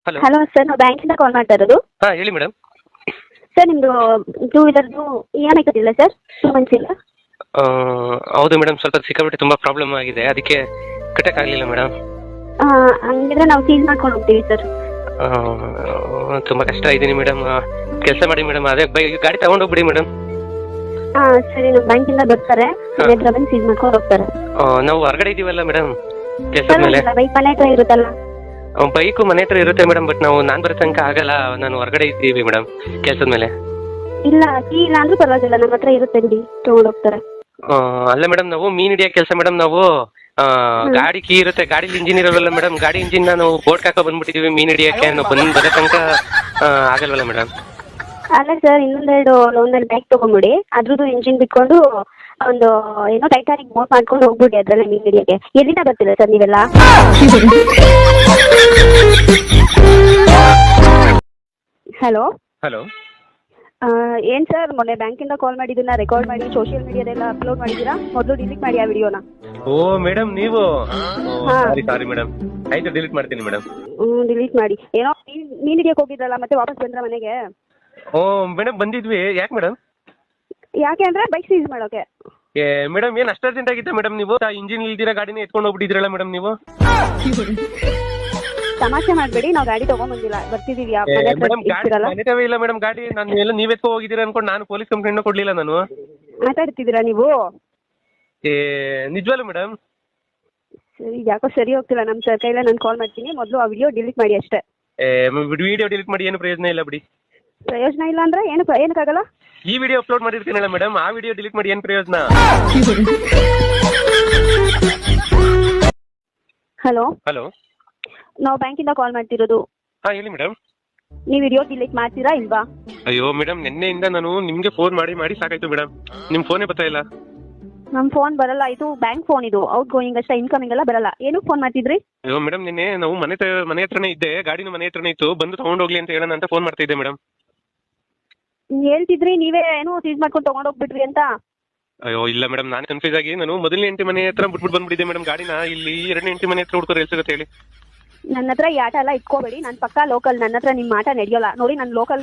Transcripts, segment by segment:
Hello hello sir, ನಾವು ಬ್ಯಾಂಕಿಂದ ಕಾಲ್ ಮಾಡ್ತಾ ಇರೋದು. ಹಾಂ ಹೇಳಿ ಮೇಡಮ್. ಸರ್ ನಿಮ್ಮದು ಟೂ ವೀಲರ್ದು ಇ ಎಮ್ ಐ ಕಟ್ಟಿಲ್ಲ ಸರ್, 2 ಮಂತ್ಸ್ ಇಲ್ಲ. ಹೌದು ಮೇಡಮ್, ಸ್ವಲ್ಪ ಸಿಕ್ಕಾಪಟ್ಟೆ ತುಂಬ ಪ್ರಾಬ್ಲಮ್ ಆಗಿದೆ, ಅದಕ್ಕೆ ಕಟ್ಟೋಕ್ಕಾಗಲಿಲ್ಲ ಮೇಡಮ್. ಹಂಗಿದ್ರೆ ನಾವು ಸೀಲ್ ಮಾಡ್ಕೊಂಡು ಹೋಗ್ತೀವಿ ಸರ್. ತುಂಬ ಕಷ್ಟ ಇದ್ದೀನಿ ಮೇಡಮ್. ಕೆಲಸ ಮಾಡಿ ಮೇಡಮ್, ಅದೇ ಗಾಡಿ ತಗೊಂಡೋಗ್ಬಿಡಿ ಮೇಡಮ್. ಸರಿ, ನಮ್ಮ ಬ್ಯಾಂಕಿಂದ ಬರ್ತಾರೆ, ಮನೆ ಹತ್ರ ಬಂದು ಸೀಲ್ ಮಾಡ್ಕೊಂಡು ಹೋಗ್ತಾರೆ. ನಾವು ಹೊರಗಡೆ ಇದ್ದೀವಲ್ಲ ಮೇಡಮ್ ಕೆಲಸದ ಮೇಲೆ. ಬೈಕ್ ಮನೆ ಹತ್ರ ಇರುತ್ತಲ್ಲ. ಬೈಕು ಮನೆ ಹತ್ರ ಇರುತ್ತೆ ಮೇಡಮ್, ಬಟ್ ನಾನು ಬರೋ ತನಕ ಆಗಲ್ಲ, ನಾನು ಹೊರಗಡೆ ಇದ್ದೀವಿ ಮೇಡಮ್ ಕೆಲಸದ ಮೇಲೆ. ಇಲ್ಲ, ಕೀ ಇಲ್ಲ ಅಂದ್ರೂ ಪರವಾಗಿಲ್ಲ, ನಮ್ಮ ಹತ್ರ ಇರುತ್ತೆ ಬಿಡಿ, ತಗೊಂಡು ಹೋಗ್ತಾರೆ. ಅಲ್ಲ ಮೇಡಮ್, ನಾವು ಮೀನು ಹಿಡಿಯೋ ಕೆಲಸ ಮೇಡಮ್. ನಾವು ಗಾಡಿ ಕೀ ಇರುತ್ತೆ, ಗಾಡಿಲಿ ಇಂಜಿನ್ ಇರೋಲ್ಲ ಮೇಡಮ್. ಗಾಡಿ ಇಂಜಿನ್ ನಾವು ಬೋಟ್ ಹಾಕೋ ಬಂದ್ಬಿಟ್ಟಿದ್ದೀವಿ ಮೀನು ಹಿಡಿಯೋಕ್ಕೆ. ನಾವು ಬರೋ ತನಕ ಆಗಲ್ವಲ್ಲ ಮೇಡಮ್. ಅಲ್ಲ ಸರ್, ಒಂದೆರಡು ಬ್ಯಾಗ್ ತೊಗೊಂಬಿಡಿ, ಅದ್ರದ್ದು ಇಂಜಿನ್ ಬಿಟ್ಕೊಂಡು ಒಂದು ಏನೋ ಟೈಟಾನಿಕ್ ಬೋಟ್ ಮಾಡ್ಕೊಂಡು ಹೋಗ್ಬಿಡಿ ಅದ್ರಲ್ಲೇ ಮೀನು ಹಿಡಿಯೋಕ್ಕೆ. ಎಲ್ಲಿಂದ ಬರ್ತೀರಾ ಸರ್ ನೀವೆಲ್ಲ? Hello hello. ಏನು ಸರ್, ಮೊನ್ನೆ ಬ್ಯಾಂಕಿಂದ ಕಾಲ್ ಮಾಡಿದ್ದನ್ನ ರೆಕಾರ್ಡ್ ಮಾಡಿ ಸೋಷಿಯಲ್ ಮೀಡಿಯಾದೆಲ್ಲ ಅಪ್ಲೋಡ್ ಮಾಡಿದ್ದೀರಾ? ಮೊದಲು ಡಿಲೀಟ್ ಮಾಡಿ ಆ ವಿಡಿಯೋನ. ಓ ಮೇಡಮ್, ನೀವು ಸಾರಿ ಮೇಡಮ್, ಆಯ್ತು ಡಿಲೀಟ್ ಮಾಡ್ತೀನಿ ಮೇಡಮ್. ಡಿಲೀಟ್ ಮಾಡಿ. ಏನೋ ಮೀನು ಹಿಡಿಯೋಕೆ ಹೋಗಿದ್ರಲ್ಲ, ಮತ್ತೆ ವಾಪಸ್ ಬಂದ್ರ ಮನೆಗೆ? ಓ ಮೇಡಮ್, ಬಂದಿದ್ವಿ. ಯಾಕೆ ಮೇಡಮ್? ಯಾಕೆ ಅಂದ್ರೆ ಬೈಕ್ ಸೀಸ್ ಮಾಡೋಕೆ. ಮೇಡಮ್, ಏನು ಅಷ್ಟು ಅರ್ಜೆಂಟ್ ಆಗಿತ್ತ ಮೇಡಮ್? ನೀವು ಇಂಜಿನ್ ಇಲ್ದಿರ ಗಾಡಿನ ಎತ್ಕೊಂಡು ಹೋಗ್ಬಿಟ್ಟಿದ್ರಲ್ಲ ಮೇಡಮ್ ನೀವು. ತಮಾಷೆ ಮಾಡಬೇಡಿ, ನಾವು ಗಾಡಿ ತಗೊಂಡ್ಬಂದಿಲ್ಲ, ಬರ್ತಿದೀವಿ. ಮನೆ ಇಲ್ಲ ಮೇಡಮ್ ಗಾಡಿ. ನಾನು ಎಲ್ಲ ನೀವ್ ಎತ್ಕೊ ಹೋಗಿದ್ದೀರಾ ಅನ್ಕೊಂಡು ನಾನು ಪೊಲೀಸ್ ಕಂಪ್ಲೇಂಟ್ ಕೊಡ್ಲಿಲ್ಲ ನಾನು. ಮಾತಾಡ್ತಿದ್ದೀರಾ ನೀವು? ನಿಜವಲ್ಲ ಮೇಡಮ್? ಸರಿ, ಯಾಕೋ ಸರಿ ಹೋಗ್ತಿಲ್ಲ ನಮ್ಮ ಸರ್ ಕೈಲ. ನಾನು ಕಾಲ್ ಮಾಡ್ತೀನಿ, ಮೊದಲು ಆ ವಿಡಿಯೋ ಡಿಲೀಟ್ ಮಾಡಿ ಅಷ್ಟೇ. ವಿಡಿಯೋ ಡಿಲೀಟ್ ಮಾಡಿ ಏನು ಪ್ರಯೋಜನ ಇಲ್ಲ ಬಿಡಿ. ಪ್ರಯೋಜನ ಇಲ್ಲ ಅಂದ್ರೆ ಏನಕ್ಕಾಗಲ್ಲ? ಈ ವಿಡಿಯೋ ಅಪ್ಲೋಡ್ ಮಾಡಿರ್ತೀನಲ್ಲ ಮೇಡಮ್, ಆ ವಿಡಿಯೋ ಡಿಲೀಟ್ ಮಾಡಿ ಏನು ಪ್ರಯೋಜನ? ಹಲೋ ಹಲೋ, ನಾವು ಬ್ಯಾಂಕಿಂದ ಕಾಲ್ ಮಾಡ್ತಿರೋದು. ಹಾಂ ಹೇಳಿ ಮೇಡಮ್. ನೀವು ವಿಡಿಯೋ ಡಿಲೀಟ್ ಮಾಡ್ತೀರಾ ಇಲ್ವಾ? ಅಯ್ಯೋ ಮೇಡಮ್, ನಿನ್ನೆಯಿಂದ ನಾನು ನಿಮಗೆ ಫೋನ್ ಮಾಡಿ ಸಾಕಾಯ್ತು ಮೇಡಮ್, ನಿಮ್ಮ ಫೋನೇ ಬರ್ತಾ ಇಲ್ಲ. ನಮ್ಮ ಫೋನ್ ಬರಲ್ಲ, ಇದು ಬ್ಯಾಂಕ್ ಫೋನ್, ಇದು ಔಟ್ ಗೋಯಿಂಗ್ ಅಷ್ಟೇ, ಇನ್ಕಮಿಂಗ್ ಎಲ್ಲ ಬರಲ್ಲ. ಏನಕ್ಕೆ ಫೋನ್ ಮಾಡ್ತಿದ್ರಿ? ಅಯ್ಯೋ ಮೇಡಮ್, ನಿನ್ನೆ ನಾವು ಮನೆ ಹತ್ರನೇ ಇದ್ದೆ, ಗಾಡಿನ ಮನೆ ಹತ್ರನೇ ಇತ್ತು, ಬಂದು ತಗೊಂಡೋಗ್ಲಿ ಅಂತ ಹೇಳೋಣ ಅಂತ ಫೋನ್ ಮಾಡ್ತಾ ಇದ್ದೆ ಮೇಡಮ್. ಹೇಳ್ತಿದ್ರಿ ನೀವೇ ಏನೋ ಸೀಸ್ ಮಾಡ್ಕೊಂಡು ತಗೊಂಡೋಗ್ಬಿಟ್ರಿ ಅಂತ. ಅಯ್ಯೋ ಇಲ್ಲ ಮೇಡಮ್, ನಾನು ಕನ್ಫ್ಯೂಸ್ ಆಗಿ ನಾನು ಮೊದಲನೇ ಹೆಂಡತಿ ಮನೆ ಹತ್ರ ಬಿಟ್ಬಿಟ್ಟು ಬಂದ್ಬಿಟ್ಟಿದ್ದೆ ಮೇಡಮ್ ಗಾಡಿನ. ಇಲ್ಲಿ ಎರಡನೇ ಹೆಂಡತಿ ಮನೆ ಹತ್ರ ಹುಡ್ಕೋರು ಎಲ್ಲಿ ಸಿಗುತ್ತೆ ಹೇಳಿ? ನನ್ನ ಹತ್ರ ಈ ಆಟ ಎಲ್ಲ ಇಟ್ಕೋಬೇಡಿ, ನಾನು ಪಕ್ಕಾ ಲೋಕಲ್, ನನ್ನ ಹತ್ರ ನಿಮ್ಮ ಆಟ ನಡೆಯೋಲ್ಲ ನೋಡಿ. ನಾನು ಲೋಕಲ್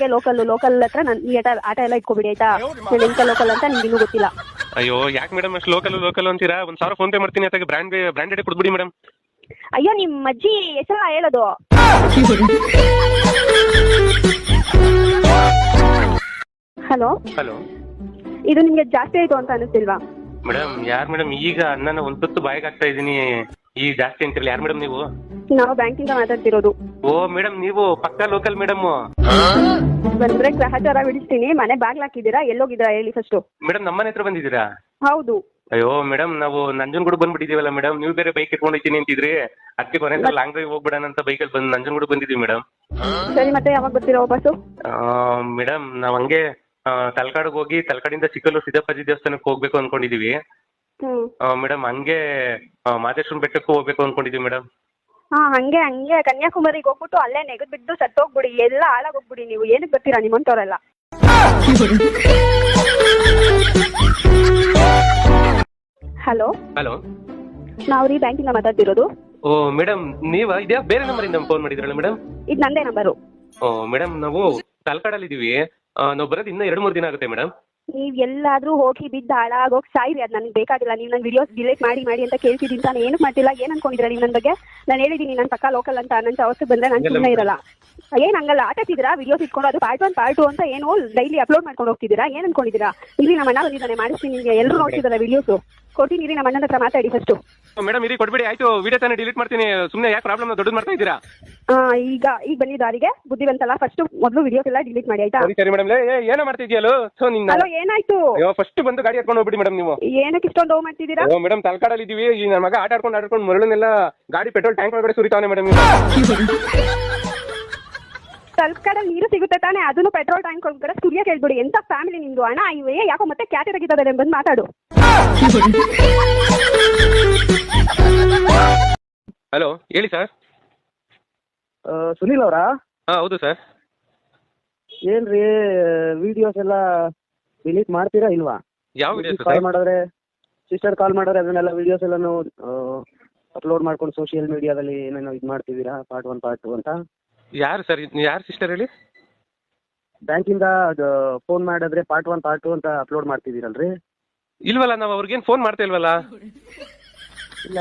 ಹತ್ರ ನಾನು ಈ ಆಟ ಎಲ್ಲ ಇಟ್ಕೋಬೇಡಿ ಆಯ್ತಾ? ನಾನು ಎಂತ ಲೋಕಲ್ ಅಂತ ನಿಮ್ಗೆ ಇನ್ನೂ ಗೊತ್ತಿಲ್ಲ. ಅಯ್ಯೋ ಯಾಕೆ ಮೇಡಮ್ ಅಷ್ಟು ಲೋಕಲ್ ಅಂತೀರಾ? 1,000 ಫೋನ್ ಪೇ ಮಾಡ್ತೀನಿ, ಅದಕ್ಕೆ ಬ್ರ್ಯಾಂಡೆಡ್ ಕೊಡ್ಬಿಡಿ ಮೇಡಮ್. ಅಯ್ಯೋ, ನಿಮ್ಮ ಅಜ್ಜಿ ಹೆಸರ ಹೇಳೋದು. ಹಲೋ ಹಲೋ, ಇದು ನಿಮ್ಗೆ ಜಾಸ್ತಿ ಆಯ್ತು ಅಂತ ಅನಿಸ್ತಿಲ್ವಾ? ಮೇಡಮ್ ಯಾರು ಮೇಡಮ್? ಈಗ ಅಣ್ಣನ ಒಂದು ತುತ್ತು ಬಾಯಿಗೆ ಹಾಕ್ತಾ ಇದ್ದೀನಿ, ಈಗ ಜಾಸ್ತಿ ಅಂತಿರಲ್ಲ. ಯಾರು ಮೇಡಮ್ ನೀವು? ನಾವು ಬ್ಯಾಂಕಿಂದ ಮಾತಾಡ್ತಿರೋದು. ಓ ಮೇಡಮ್, ನೀವು ಪಕ್ಕಾ ಲೋಕಲ್ ಮೇಡಮ್. ಬಂದ್ರೆ ಗ್ರಹಚಾರ ಬಿಡಿಸ್ತೀನಿ. ಮನೆ ಬಾಗ್ಲು ಹಾಕಿದ್ದೀರಾ? ಎಲ್ಲೋಗಿದ್ದೀರಾ ಹೇಳಿ ಫಸ್ಟು? ಮೇಡಮ್, ನಮ್ಮನೆ ಹತ್ರ ಬಂದಿದ್ದೀರಾ? ಹೌದು. ಅಯ್ಯೋ ಮೇಡಮ್, ನಾವು ನಂಜನಗೂಡು ಬಂದ್ಬಿಟ್ಟಿದ್ದೀವಲ್ಲ ಮೇಡಮ್. ನೀವು ಬೇರೆ ಬೈಕ್ ಎತ್ಕೊಂಡು ಹೋಗ್ತೀನಿ ಅಂತಿದ್ರಿ, ಅದಕ್ಕೆ ಕೊನೆ ಲಾಂಗ್ ಡ್ರೈವ್ ಹೋಗ್ಬಿಡೋಣ ಅಂತ ಬೈಕಲ್ಲಿ ಬಂದು ನಂಜನಗೂಡು ಬಂದಿದ್ದೀವಿ ಮೇಡಮ್. ಸರಿ, ಮತ್ತೆ ಯಾವಾಗ ಬರ್ತೀರಾ ವಾಪಸ್ಸು? ಮೇಡಮ್, ನಾವು ಹಂಗೆ ತಲಕಾಡಿಗೆ ಹೋಗಿ ತಲಕಾಡಿಂದ ಚಿಕ್ಕಲ್ಲೂರು ಸಿದ್ದಪ್ಪಾಜಿ ದೇವಸ್ಥಾನಕ್ಕೆ ಹೋಗ್ಬೇಕು ಅನ್ಕೊಂಡಿದೀವಿ ಮೇಡಮ್. ಹಂಗೆ ಮಾದೇಶ್ವರನ ಬೆಟ್ಟಕ್ಕೂ ಹೋಗ್ಬೇಕು ಅನ್ಕೊಂಡಿದೀವಿ ಮೇಡಮ್. ಹಂಗೆ ಕನ್ಯಾಕುಮಾರಿಗೆ ಹೋಗ್ಬಿಟ್ಟು ಅಲ್ಲೇ ನೆಗದ್ ಬಿದ್ದು ಸತ್ತೋಗ್ಬಿಡಿ, ಎಲ್ಲ ಹಾಳಾಗೋಗ್ಬಿಡಿ. ನೀವು ಏನಕ್ಕೆ ಬರ್ತೀರಾ ನಿಮ್ಮಂತವ್ರೆಲ್ಲ? ಹಲೋ ಹಲೋ, ನಾವು ರೀ ಬ್ಯಾಂಕಿಂದ ಮಾತಾಡ್ತಿರೋದು. ಓ ಮೇಡಮ್, ನೀವಾ? ಇದ್ಯಾ ಬೇರೆ ನಂಬರಿಂದ ಫೋನ್ ಮಾಡಿದ್ರಲ್ಲ ಮೇಡಮ್? ಇದು ನಂದೇ ನಂಬರು. ಓ ಮೇಡಮ್, ನಾವು ತಲಕಾಡಲ್ಲಿ ಇದೀವಿ. ನಾವು ಬರೋದು ಇನ್ನೂ 2-3 ದಿನ ಆಗುತ್ತೆ ಮೇಡಮ್. ನೀವು ಎಲ್ಲಾದ್ರೂ ಹೋಗಿ ಬಿದ್ದು ಹಾಳಾಗೋಗಿ ಸಾಯಿರಿ, ಅದು ನನಗೆ ಬೇಕಾಗಿಲ್ಲ. ನೀವು ನನ್ನ ವಿಡಿಯೋಸ್ ಡಿಲೀಟ್ ಮಾಡಿ ಅಂತ ಕೇಳ್ತಿದ್ದೀನಿ ತಾನು. ಏನಕ್ಕೆ ಮಾಡ್ತಿಲ್ಲ? ಏನು ಅನ್ಕೊಂಡಿದ್ದೀರಾ ನೀವು ನನ್ನ ಬಗ್ಗೆ? ನಾನು ಹೇಳಿದ್ದೀನಿ ನಾನು ಪಕ್ಕಾ ಲೋಕಲ್ ಅಂತ. ನನ್ನ ಅವಸ್ಥೆ ಬಂದರೆ ನಾನು ಸುಮ್ಮನೆ ಇರಲ್ಲ. ಏನು ಹಂಗಲ್ಲ ಆಟಾಡ್ತಿದ್ದೀರಾ? ವಿಡಿಯೋಸ್ ಇಟ್ಕೊಂಡು ಅದು ಪಾರ್ಟ್ 1 ಪಾರ್ಟ್ 2 ಅಂತ ಏನು ಡೈಲಿ ಅಪ್ಲೋಡ್ ಮಾಡ್ಕೊಂಡು ಹೋಗ್ತಿದ್ದೀರಾ? ಏನು ಅನ್ಕೊಂಡಿದ್ದೀರಾ? ಇಲ್ಲಿ ನಮ್ಮ ಅಣ್ಣ ಬಂದಿದ್ದಾನೆ, ಮಾಡಿಸ್ತೀನಿ ನಿಮಗೆ. ಎಲ್ಲರೂ ನೋಡ್ತಿದ್ದಾರೆ ವಿಡಿಯೋಸು. ಕೊಡ್ತೀನಿ ಇರಿ, ನಮ್ಮ ಅಣ್ಣನ ಹತ್ರ ಮಾತಾಡಿ ಫಸ್ಟು. ಮೇಡಮ್ ಇರಿ, ಕೊಡ್ಬೇಡಿ ಆಯ್ತು. ವಿಡಿಯೋ ತಾನೇ ಡಿಲೀಟ್ ಮಾಡ್ತೀನಿ, ಸುಮ್ಮನೆ ಯಾಕೆ ಪ್ರಾಬ್ಲಮ್ ದೊಡ್ಡದು ಮಾಡ್ತಾ ಇದ್ದೀರಾ? ಈಗ ಬಂದಿದ್ದು ದಾರಿಗೆ ಬುದ್ಧಿವಂತಲ್ಲ. ಫಸ್ಟ್ ಮೊದಲು ವಿಡಿಯೋಸ್ ಎಲ್ಲ ಡಿಲೀಟ್ ಮಾಡಿ ಆಯ್ತಾ? ಸರಿ ಮೇಡಮ್. ಏನೋ ಮಾಡ್ತಿದ್ಯಲ್ಲೋ? ಹಲೋ, ಏನಾಯ್ತು? ಫಸ್ಟ್ ಬಂದು ಗಾಡಿ ಹತ್ಕೊಂಡು ಹೋಗ್ಬಿಡಿ ಮೇಡಮ್. ನೀವು ಏನಕ್ಕೆ ಇಷ್ಟೊಂದು ಹೋಗಿ ಮಾಡ್ತಿದ್ದೀರಾ? ಮೇಡಮ್, ತಲಕಾಡಲ್ಲಿ ಇದೀವಿ. ಈ ನನ್ನ ಮಗ ಆಟಾಡ್ಕೊಂಡು ಮರಳನ್ನೆಲ್ಲ ಗಾಡಿ ಪೆಟ್ರೋಲ್ ಟ್ಯಾಂಕ್ ಒಳಗಡೆ ಸುರಿತಾನೆ ಮೇಡಮ್. ತಲಕಾಡಲ್ಲಿ ನೀರು ಸಿಗುತ್ತೆ ತಾನೆ? ಅದನ್ನು ಪೆಟ್ರೋಲ್ ಟ್ಯಾಂಕ್ ಒಳಗಡೆ ಸುರಿಯಕ್ಕೆ ಹೇಳ್ಬಿಡಿ. ಎಂತ ಫ್ಯಾಮಿಲಿ ನಿಮ್ದು? ಅಣ್ಣ ಇವೇ ಯಾಕೋ ಮತ್ತೆ ಕ್ಯಾತೆ ತೆಗಿತದೆ, ಬಂದು ಮಾತಾಡು. ಹಲೋ, ಹೇಳಿ ಸರ್. ಸುನಿಲ್ ಅವರಾ? ಹಾಂ ಹೌದು ಸರ್. ಏನ್ರಿ ವಿಡಿಯೋಸ್ ಎಲ್ಲ ಡಿಲೀಟ್ ಮಾಡ್ತೀರಾ ಇಲ್ವಾ? ಯಾವ ವಿಡಿಯೋಸ್? ಕಾಲ್ ಮಾಡಿದ್ರೆ ಸಿಸ್ಟರ್ ಕಾಲ್ ಮಾಡಿದ್ರೆ ಅದನ್ನೆಲ್ಲ ವಿಡಿಯೋಸ್ ಎಲ್ಲಾನು ಅಪ್ಲೋಡ್ ಮಾಡ್ಕೊಂಡು ಸೋಷಿಯಲ್ ಮೀಡಿಯಾದಲ್ಲಿ ಏನೇನೋ ಇದು ಮಾಡ್ತಿದ್ದೀರಾ, ಪಾರ್ಟ್ 1 ಪಾರ್ಟ್ 2 ಅಂತ. ಯಾರು ಸರ್ ಯಾರು ಸಿಸ್ಟರ್ ಹೇಳಿ? ಬ್ಯಾಂಕಿಂದ ಅದು ಫೋನ್ ಮಾಡಿದ್ರೆ ಪಾರ್ಟ್ 1 ಪಾರ್ಟ್ 2 ಅಂತ ಅಪ್ಲೋಡ್ ಮಾಡ್ತಿದ್ದೀರಲ್ರಿ? ಇಲ್ವಲ್ಲ, ನಾವು ಅವ್ರಿಗೇನು ಫೋನ್ ಮಾಡ್ತಾ ಇಲ್ವಲ್ಲ.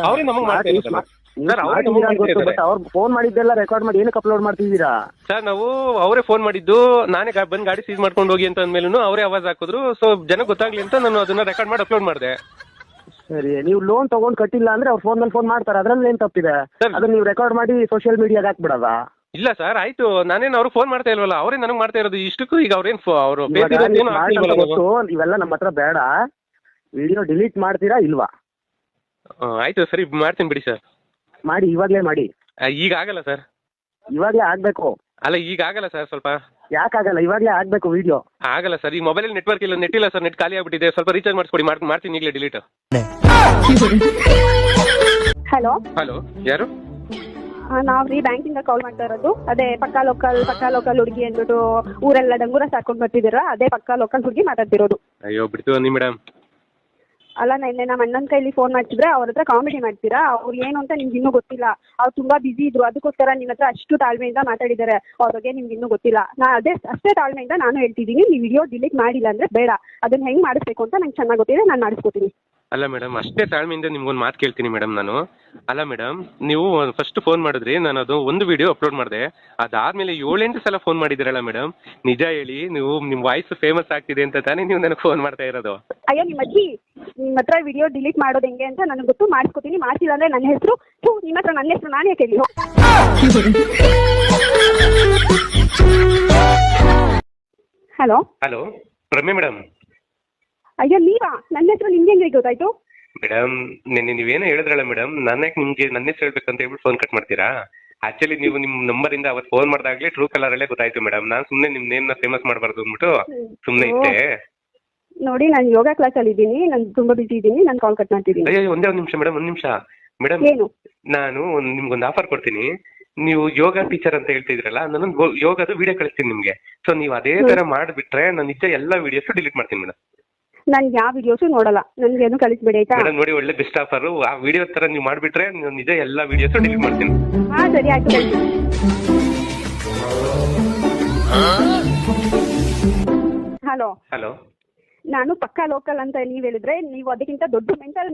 ಅವ್ರೇ ನಮಗೆ ಮಾಡ್ತಾ ಇರೋದಲ್ಲ ಸರ್, ಅವ್ರೇ ನಮಗೆ ಮಾಡ್ತಾ ಇದ್ದಾರೆ. ಅವ್ರು ಫೋನ್ ಮಾಡಿದ್ದೆಲ್ಲ ರೆಕಾರ್ಡ್ ಮಾಡಿ ಏನಕ್ಕೆ ಅಪ್ಲೋಡ್ ಮಾಡ್ತಿದ್ದೀರಾ ಸರ್? ನಾವು ಅವರೇ ಫೋನ್ ಮಾಡಿದ್ದು, ನಾನೇ ಬಂದು ಗಾಡಿ ಸೀಸ್ ಮಾಡ್ಕೊಂಡು ಹೋಗಿ ಅಂತ ಅಂದ್ಮೇಲೂ ಅವರೇ ಆವಾಜ್ ಹಾಕಿದ್ರು. ಸೊ ಜನಕ್ಕೆ ಗೊತ್ತಾಗ್ಲಿ ಅಂತ ನಾನು ಅದನ್ನ ರೆಕಾರ್ಡ್ ಮಾಡಿ ಅಪ್ಲೋಡ್ ಮಾಡಿದೆ. ಸರಿ, ನೀವು ಲೋನ್ ತಗೊಂಡ್ ಕಟ್ಟಿಲ್ಲ ಅಂದ್ರೆ ಅವ್ರ ಫೋನ್ ಮೇಲೆ ಫೋನ್ ಮಾಡ್ತಾರೆ, ಅದ್ರಲ್ಲಿ ಏನ್ ತಪ್ಪಿದೆ? ಸರ್, ಅದನ್ನ ನೀವು ರೆಕಾರ್ಡ್ ಮಾಡಿ ಸೋಷಿಯಲ್ ಮೀಡಿಯಾಗ ಹಾಕ್ಬಿಡದ? ಇಲ್ಲ ಸರ್, ಆಯ್ತು, ನಾನೇನು ಅವ್ರು ಫೋನ್ ಮಾಡ್ತಾ ಇಲ್ವಲ್ಲ, ಅವರೇ ನನಗೆ ಮಾಡ್ತಾ ಇರೋದು. ಇಷ್ಟಕ್ಕೂ ಈಗ ಅವ್ರೇನು ಅವರು ಇವೆಲ್ಲ ನಮ್ಮ ಹತ್ರ ಬೇಡ. ವಿಡಿಯೋ ಡಿಲೀಟ್ ಮಾಡ್ತೀರಾ ಇಲ್ವಾ? ಆಯ್ತು ಸರಿ, ಮಾಡ್ತೀನಿ ಬಿಡಿ ಸರ್. ಮಾಡಿ, ಇವಾಗ್ಲೇ ಮಾಡಿ. ಈಗ ಆಗಲ್ಲ ಸರ್. ಇವಾಗ್ಲೇ ಆಗ್ಬೇಕು. ಅಲ್ಲ, ಈಗ ಆಗಲ್ಲ ಸರ್. ಸ್ವಲ್ಪ ಯಾಕಾಗಲ್ಲ? ಇವಾಗ್ಲೇ ಆಗ್ಬೇಕು ವಿಡಿಯೋ. ಆಗಲ್ಲ ಸರ್, ಈ ಮೊಬೈಲ್ ನೆಟ್ವರ್ಕ್ ಇಲ್ಲ, ನೆಟ್ ಇಲ್ಲ ಸರ್, ನೆಟ್ ಖಾಲಿ ಆಗ್ಬಿಟ್ಟಿದೆ. ಸ್ವಲ್ಪ ರೀಚಾರ್ಜ್ ಮಾಡಿಸ್ಕೊಡಿ, ಮಾಡ್ತೀನಿ ಈಗಲೇ ಡಿಲೀಟ್. ಹಲೋ ಹಲೋ, ಯಾರು? ನಾವು ರೀ ಬ್ಯಾಂಕಿಂದ ಕಾಲ್ ಮಾಡ್ತಾ ಇರೋದು. ಅದೇ ಪಕ್ಕಾ ಲೋಕಲ್ ಹುಡುಗಿ ಅಂದ್ಬಿಟ್ಟು ಊರೆಲ್ಲ ಡಂಗೂರ ಸಾಕೊಂಡು ಬರ್ತಿದ್ದೀರಾ, ಅದೇ ಪಕ್ಕಾ ಲೋಕಲ್ ಹುಡುಗಿ ಮಾತಾಡ್ತಿರೋದು. ಅಯ್ಯೋ ಬಿಡ್ತು ನೀ ಮೇಡಮ್. ಅಲ್ಲ, ನೆನ್ನೆ ನಮ್ಮ ಅಣ್ಣನ ಕೈಲಿ ಫೋನ್ ಮಾಡ್ತಿದ್ರೆ ಅವ್ರ ಹತ್ರ ಕಾಮಿಡಿ ಮಾಡ್ತೀರಾ. ಅವ್ರು ಏನು ಅಂತ ನಿಮ್ಗೆ ಇನ್ನೂ ಗೊತ್ತಿಲ್ಲ. ಅವ್ರು ತುಂಬಾ ಬಿಸಿ ಇದ್ರು, ಅದಕ್ಕೋಸ್ಕರ ನಿಮ್ಮ ಹತ್ರ ಅಷ್ಟು ತಾಳ್ಮೆಯಿಂದ ಮಾತಾಡಿದ್ದಾರೆ. ಅವ್ರ ಬಗ್ಗೆ ನಿಮ್ಗೆ ಇನ್ನೂ ಗೊತ್ತಿಲ್ಲ. ಅಷ್ಟೇ ತಾಳ್ಮೆಯಿಂದ ನಾನು ಹೇಳ್ತಿದ್ದೀನಿ, ನೀವು ವಿಡಿಯೋ ಡಿಲೀಟ್ ಮಾಡಿಲ್ಲ ಅಂದ್ರೆ ಬೇಡ. ಅದನ್ನ ಹೆಂಗ್ ಮಾಡಿಸ್ಬೇಕು ಅಂತ ನಂಗೆ ಚೆನ್ನಾಗಿ ಗೊತ್ತಿದೆ, ನಾನು ಮಾಡಿಸ್ಕೊತೀನಿ. ಅಲ್ಲ ಮೇಡಮ್, ಅಷ್ಟೇ ತಾಳ್ಮೆಯಿಂದ ನಿಮ್ಗೊಂದು ಮಾತು ಕೇಳ್ತೀನಿ ಮೇಡಮ್ ನಾನು. ಅಲ್ಲ ಮೇಡಮ್, ನೀವು ಫಸ್ಟ್ ಫೋನ್ ಮಾಡಿದ್ರಿ, ನಾನು ಅದು ಒಂದು ವಿಡಿಯೋ ಅಪ್ಲೋಡ್ ಮಾಡಿದೆ. ಅದಾದ್ಮೇಲೆ 7-8 ಸಲ ಫೋನ್ ಮಾಡಿದಿರಲ್ಲ ಮೇಡಮ್. ನಿಜ ಹೇಳಿ, ನಿಮ್ಮ ವಾಯ್ಸ್ ಫೇಮಸ್ ಆಗ್ತಿದೆ ಅಂತ ತಾನೇ ನೀವು ನನಗೆ ಫೋನ್ ಮಾಡ್ತಾ ಇರೋದು? ಅಯ್ಯೋ ನಿಮ್ಮ ಅಜ್ಜಿ, ನಿಮ್ಮ ಹತ್ರ ವಿಡಿಯೋ ಡಿಲೀಟ್ ಮಾಡೋದು ಹೆಂಗೆ ಅಂತ ನನಗೆ ಗೊತ್ತು, ಮಾಡಿಸ್ಕೊತೀನಿ. ಮಾಡಿಸಿಲ್ಲ ಅಂದ್ರೆ ನನ್ನ ಹೆಸರು ನಿಮ್ಮ ಹತ್ರ ನನ್ನ ಹೆಸರು ನಾನೇ ಕೇಳಿ. ಹಲೋ ಹಲೋ, ರಮ್ಯ ಮೇಡಮ್. ಅಯ್ಯೋ ನೀವಾ? ನನ್ನ ಹೆಸರು ನಿಮ್ಗೆ ಹೆಂಗೆ ಗೊತ್ತಾಯ್ತು? ಮೇಡಮ್, ನಿನ್ನೆ ನೀವೇನೋ ಹೇಳಿದ್ರಲ್ಲ ಮೇಡಮ್, ನಾನೇ ನಿಮ್ಗೆ ನನ್ನ ಹೆಸರು ಹೇಳ್ಬೇಕಂತ ಹೇಳ್ಬಿಟ್ಟು ಫೋನ್ ಕಟ್ ಮಾಡ್ತೀರಾ? ಆಕ್ಚುಲಿ ನೀವು ನಿಮ್ಮ ನಂಬರಿಂದ ಅವತ್ತು ಫೋನ್ ಮಾಡಿದಾಗಲೇ ಟ್ರೂ ಕಲರಲ್ಲೇ ಗೊತ್ತಾಯ್ತು ಮೇಡಮ್. ನಾನು ಸುಮ್ಮನೆ ನಿಮ್ಮ ನೇಮ್ನ ಫೇಮಸ್ ಮಾಡಬಾರ್ದು ಅಂದ್ಬಿಟ್ಟು ಸುಮ್ಮನೆ ಇದ್ದೆ. ನೋಡಿ, ನಾನು ಯೋಗ ಕ್ಲಾಸಲ್ಲಿ ಇದ್ದೀನಿ, ನಾನು ತುಂಬಾ ಬಿಸಿ ಇದ್ದೀನಿ, ನಾನು ಕಾಲ್ ಕಟ್ ಮಾಡ್ತಿದ್ದೀನಿ. ಅಯ್ಯೋ, ಒಂದೇ ಒಂದು ನಿಮಿಷ ಮೇಡಮ್, ಒಂದು ನಿಮಿಷ ಮೇಡಮ್. ಏನು? ನಾನು ನಿಮ್ಗೊಂದು ಆಫರ್ ಕೊಡ್ತೀನಿ. ನೀವು ಯೋಗ ಟೀಚರ್ ಅಂತ ಹೇಳ್ತಿದ್ರಲ್ಲ, ನಾನು ಯೋಗದ ವಿಡಿಯೋ ಕಳಿಸ್ತೀನಿ ನಿಮ್ಗೆ. ಸೊ ನೀವು ಅದೇ ತರ ಮಾಡಿಬಿಟ್ರೆ ನಾನು ನಿಜ ಎಲ್ಲ ವಿಡಿಯೋಸ್ ಡಿಲೀಟ್ ಮಾಡ್ತೀನಿ ಮೇಡಮ್. ನಾನು ಯಾವ ವಿಡಿಯೋಸು ನೋಡಲ್ಲ, ನನ್ಗೇನು ಕಳಿಸ್ಬೇಡಿ ಆಯ್ತಾ? ಮೇಡಮ್ ನೋಡಿ, ಒಳ್ಳೆ ಬೆಸ್ಟ್ ಆಫರ್. ಆ ವಿಡಿಯೋ ತರ ನೀವು ಮಾಡಿಬಿಟ್ರೆ ನಾನು ನಿಜ ಎಲ್ಲ ವಿಡಿಯೋಸ್ ಡಿಲೀಟ್ ಮಾಡ್ತೀನಿ. ಹಾ ಸರಿ, ಆಯ್ತು ಕಳಿಸಿ. ಹಲೋ ಹಲೋ, ನಾನು ಪಕ್ಕಾ ಲೋಕಲ್ ಅಂತ ನೀವ್ ಹೇಳಿದ್ರೆ, ನೀವು ಅದಕ್ಕಿಂತ ದೊಡ್ಡ ಮೆಂಟಲ್.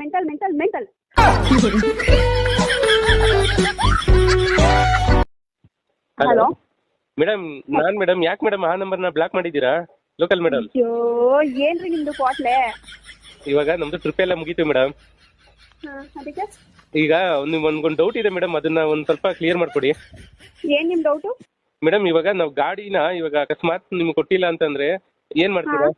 ಹಲೋ ಮೇಡಮ್, ನಾನ್ ಮೇಡಮ್, ಯಾಕೆ ಮೇಡಮ್ ಆ ನಂಬರ್ನ ಬ್ಲಾಕ್ ಮಾಡಿದ್ದೀರಾ? Local madam. ಅಯ್ಯೋ, ಏನ್ರಿ ನಿಮ್ದು ಕ್ವಾಟ್ಲೆ? ಇವಾಗ ನಮ್ದು ಟ್ರಿಪ್ ಎಲ್ಲ ಮುಗೀತು ಮೇಡಮ್. ಅದಕ್ಕೆ ಈಗ ಒಂದು ಡೌಟ್ ಇದೆ ಮೇಡಮ್, ಅದನ್ನ ಒಂದು ಸ್ವಲ್ಪ ಕ್ಲಿಯರ್ ಮಾಡ್ಕೊಡಿ. ಏನ್ ನಿಮ್ ಡೌಟು? ಮೇಡಮ್, ಇವಾಗ ನಾವು ಗಾಡಿನ ಇವಾಗ ಅಕಸ್ಮಾತ್ ನಿಮ್ಗೆ ಕೊಟ್ಟಿಲ್ಲ ಅಂತಂದ್ರೆ ಏನ್ ಮಾಡ್ತೀರಾ?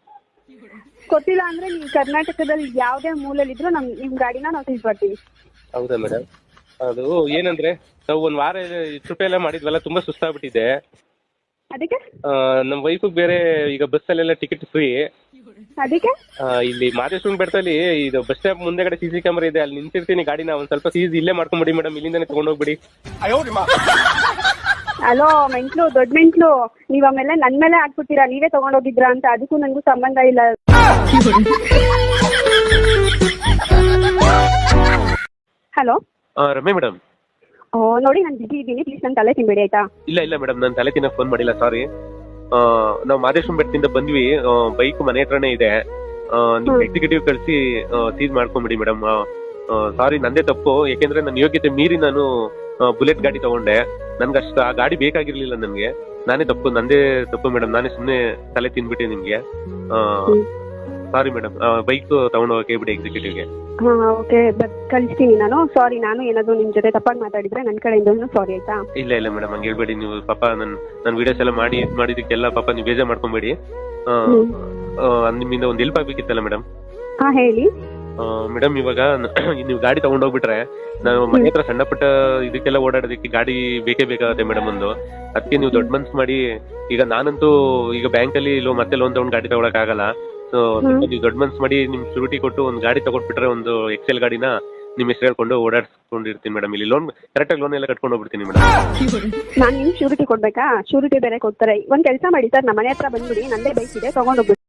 ಗೊತ್ತಿಲ್ಲ ಅಂದ್ರೆ ನೀವು ಕರ್ನಾಟಕದಲ್ಲಿ ಯಾವ್ದೇ ಮೂಲೆಯಲ್ಲಿದ್ರು ನಿಮ್ ಗಾಡಿನ ನಾವು ತಿಳಿಸ್ಬರ್ತೀವಿ. ಹೌದಾ ಮೇಡಮ್? ಅದು ಏನಂದ್ರೆ, ನಾವು ಒಂದ್ ವಾರ ಟ್ರಿಪ್ ಎಲ್ಲ ಮಾಡಿದ್ವಲ್ಲ, ತುಂಬಾ ಸುಸ್ತಾಗ್ಬಿಟ್ಟಿದೆ. ಅದಕ್ಕೆ ನಮ್ಮ ವೈಫಿಗೆ ಬೇರೆ ಈಗ ಬಸ್ಸಲ್ಲೆಲ್ಲ ಟಿಕೆಟ್ ಫ್ರೀ. ಅದಕ್ಕೆ ಇಲ್ಲಿ ಮಾದೇಶ್ವರನ ಬೆಟ್ಟದಲ್ಲಿ ಇದು ಬಸ್ ಸ್ಟಾಪ್ ಮುಂದೆಗಡೆ CC ಕ್ಯಾಮರಾ ಇದೆ, ಅಲ್ಲಿ ನಿಂತಿರ್ತೀನಿ. ಗಾಡಿನ ಒಂದ್ ಸ್ವಲ್ಪ ಸೀಸ್ ಇಲ್ಲೇ ಮಾಡ್ಕೊಂಬಿಡಿ ಮೇಡಮ್, ಇಲ್ಲಿಂದಾನೆ ತಗೊಂಡೋಗ್ಬಿಡಿ. ಹಲೋ ಮೆಂಟ್ಲು, ದೊಡ್ಡ ಮೆಂಟ್ಲು, ನೀವ್ ಆಮೇಲೆ ನನ್ ಮೇಲೆ ಹಾಕ್ಬಿಡ್ತೀರಾ, ನೀವೇ ತಗೊಂಡೋಗಿದ್ರಾ ಅಂತ. ಅದಕ್ಕೂ ನನಗೂ ಸಂಬಂಧ ಇಲ್ಲ. ಹಲೋ ರಮ್ಯ ಮೇಡಮ್. ನೋಡಿ, ನಾನು ಬಿಸಿ ಇದ್ದೀನಿ, ಪ್ಲೀಸ್ ನನ್ನ ತಲೆ ತಿನ್ಬೇಡಿ ಆಯ್ತಾ? ಇಲ್ಲ ಮೇಡಮ್, ನಾನು ತಲೆ ತಿನ್ನಕ್ ಫೋನ್ ಮಾಡಿಲ್ಲ, ಸಾರಿ. ನಾವು ಮಾದೇಶ್ವರನ ಬೆಟ್ಟದಿಂದ ಬಂದ್ವಿ, ಬೈಕ್ ಮನೆ ಹತ್ರನೇ ಇದೆ. ನಿಮ್ ಎಕ್ಸಿಕ್ಯೂಟಿವ್ ಕಳಿಸಿ ಸೀಸ್ ಮಾಡ್ಕೊಂಬಿಡಿ ಮೇಡಮ್. ಸಾರಿ, ನಂದೇ ತಪ್ಪು. ಯಾಕೆಂದ್ರೆ ನನ್ನ ಯೋಗ್ಯತೆ ಮೀರಿ ನಾನು ಬುಲೆಟ್ ಗಾಡಿ ತಗೊಂಡೆ. ನನ್ಗಷ್ಟು ಆ ಗಾಡಿ ಬೇಕಾಗಿರ್ಲಿಲ್ಲ ನನಗೆ. ನಂದೇ ತಪ್ಪು ಮೇಡಮ್. ನಾನೇ ಸುಮ್ಮನೆ ತಲೆ ತಿನ್ಬಿಟ್ಟೆ ನಿಮ್ಗೆ. ಸಾರಿ ಮೇಡಮ್, ಬೈಕ್ ತಗೊಂಡು ಹೋಗಕ್ಕೆ ಬಿಡಿ ಎಕ್ಸಿಕ್ಯೂಟಿವ್ಗೆ. ಓಕೆ, ಕಳಿಸ್ತೀನಿ ನಾನು. ಸಾರಿ, ನಾನು ಏನಾದ್ರು ನಿಮ್ ಜೊತೆ ತಪ್ಪಾಗಿ ಮಾತಾಡಿದ್ರೆ ನನ್ನ ಕಡೆಯಿಂದ ಸಾರಿ ಆಯ್ತಾ? ಇಲ್ಲ ಮೇಡಮ್, ಹಂಗೆ ಹೇಳ್ಬೇಡಿ ನೀವು. ಪಾಪ ನನ್ನ ವಿಡಿಯೋಸ್ ಎಲ್ಲ ಮಾಡಿದಕ್ಕೆಲ್ಲ ಪಾಪ ನೀವು ಬೇಜಾರ್ ಮಾಡ್ಕೊಂಬೇಡಿ. ನಿಮ್ಮಿಂದ ಒಂದು ಹೆಲ್ಪ್ ಆಗ್ಬೇಕಿತ್ತಲ್ಲ ಮೇಡಮ್. ಹಾ ಹೇಳಿ ಮೇಡಮ್. ಇವಾಗ ನೀವು ಗಾಡಿ ತಗೊಂಡೋಗ್ಬಿಟ್ರೆ ನಾನು ಮನೆ ಹತ್ರ ಸಣ್ಣ ಪುಟ್ಟ ಇದಕ್ಕೆಲ್ಲ ಓಡಾಡೋದಕ್ಕೆ ಗಾಡಿ ಬೇಕೇ ಬೇಕಾಗುತ್ತೆ ಮೇಡಮ್ ಒಂದು. ಅದಕ್ಕೆ ನೀವು ದೊಡ್ಡ ಮನ್ಸು ಮಾಡಿ, ಈಗ ನಾನಂತೂ ಈಗ ಬ್ಯಾಂಕಲ್ಲಿ ಮತ್ತೆ ಲೋನ್ ತಗೊಂಡು ಗಾಡಿ ತಗೊಳಕ್ ಆಗಲ್ಲ. ಸೊ ನೀವು ದೊಡ್ಡ ಮನ್ಸು ಮಾಡಿ ನಿಮ್ ಶೂರಿಟಿ ಕೊಟ್ಟು ಒಂದು ಗಾಡಿ ತಗೊಂಡ್ಬಿಟ್ರೆ, ಒಂದು ಎಕ್ಸೆಲ್ ಗಾಡಿನ ನಿಮ್ ಹೆಸರು ಹೇಳ್ಕೊಂಡು ಓಡಾಡ್ಸ್ಕೊಂಡಿರ್ತೀನಿ ಮೇಡಮ್. ಇಲ್ಲಿ ಕರೆಕ್ಟಾಗಿ ಲೋನ್ ಎಲ್ಲ ಕಟ್ಕೊಂಡು ಹೋಗ್ಬಿಡ್ತೀನಿ ಮೇಡಮ್. ನಾನು ನಿಮ್ ಶೂರಿಟಿ ಕೊಡ್ಬೇಕಾ? ಶೂರಿಟಿ ಬೇರೆ ಕೊಡ್ತಾರೆ. ಒಂದ್ ಕೆಲಸ ಮಾಡಿ ಸರ್, ನಮ್ಮ ಮನೆ ಹತ್ರ ಬಂದ್ಬಿಡಿ, ನಂದೇ ಬೈಕ್ ಇದೆ, ತಗೊಂಡೋಗ್ಬಿಡಿ.